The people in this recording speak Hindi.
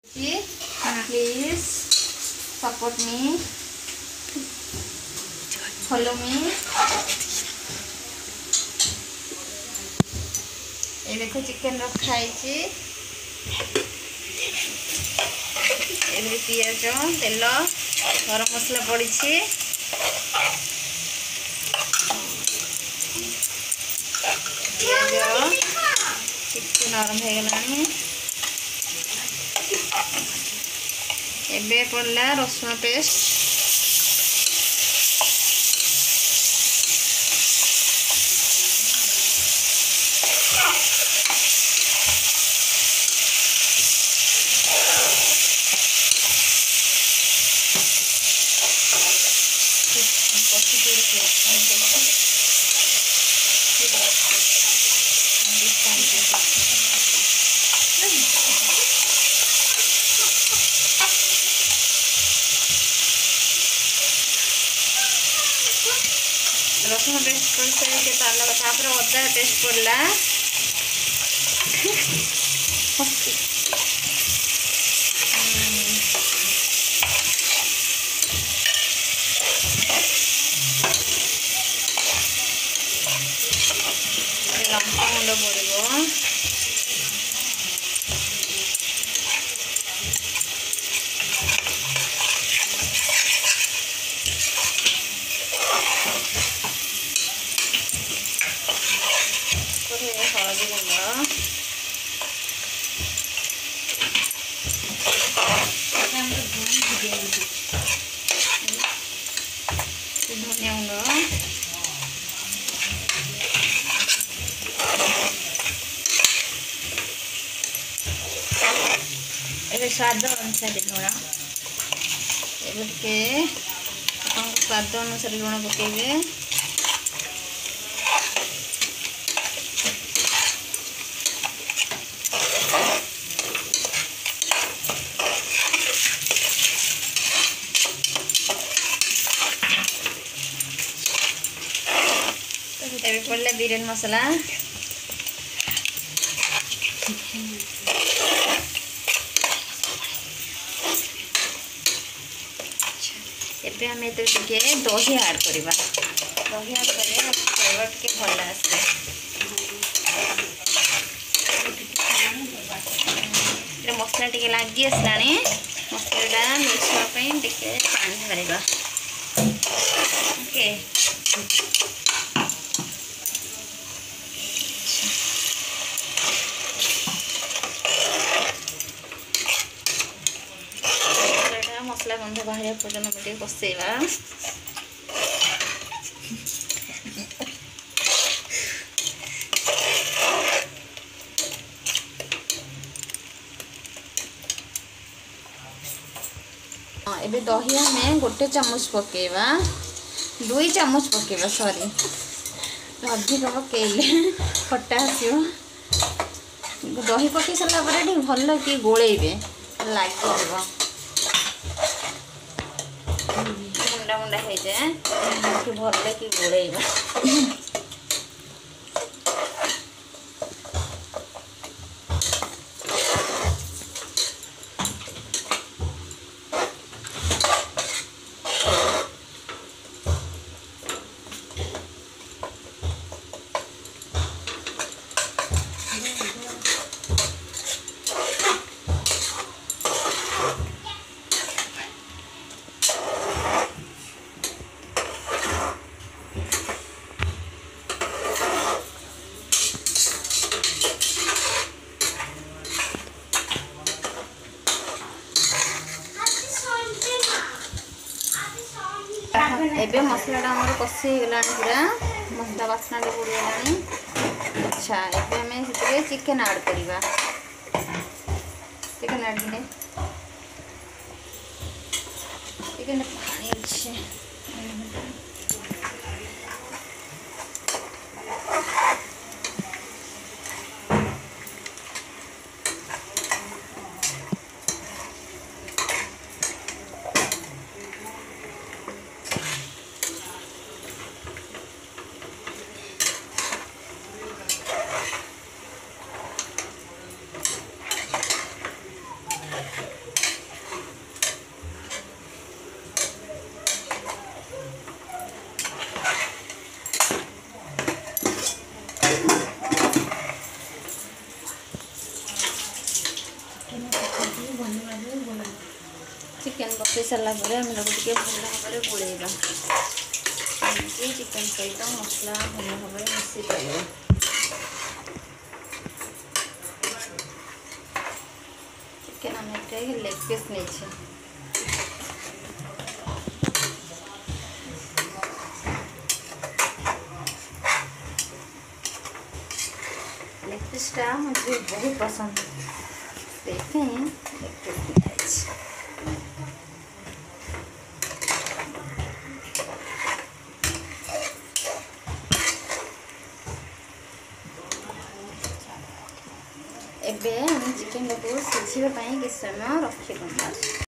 Please support me, follow me। ये देखो चिकन रखा है, पियाज तेल गरम मसला पड़ी पियाज टिके नरम हो गलानी। एबे पड़ला रसुण पेस्ट रसुण पेस्ट कर सारे तापर अदा पेस्ट पड़ला लंका गुंड पड़ो हलदी गुंड धनिया गुंड स्वाद अनुसार लुण टे स्वाद अनुसार लुण पकेबे। पड़े बिरयानी मसला एबे हम टे दही ऐड करवा। दही ऐड करें फ्लेवर टे भल आसे। मसला टे लगी आसला मसला मिक्स होगापी टे पानी ढाल ओके। मसला गंध बाहर पर्यटन मुझे कसेवा। एबे दही हमें गोटे चामच पकेवा, 2 चामच पकेवा सॉरी अधिक पकेले खटा आसो। दही पकई सारा भल कि गोलेबे लगे मुंडा मुंडा हो जाए भल कि गोलेबा। एबे मसला आमर कषि गला पूरा मसला बास्ना बुड़गला। अच्छा एबे हमें चिकेन ऐड करवा। चिकेन ऐड करें चिकेन पानी अच्छे चिकेन पकई सारा पर आम टे भल भाव गोड़ेगा चिकेन सहित मसला भल भाव मिसी पार। चिकेन आम लेग पीस नहीं लेग पीसटा मुझे बहुत पसंद से लेग पीस एबे हम चिकेन को सिझिबा पई कि समय रखिबा।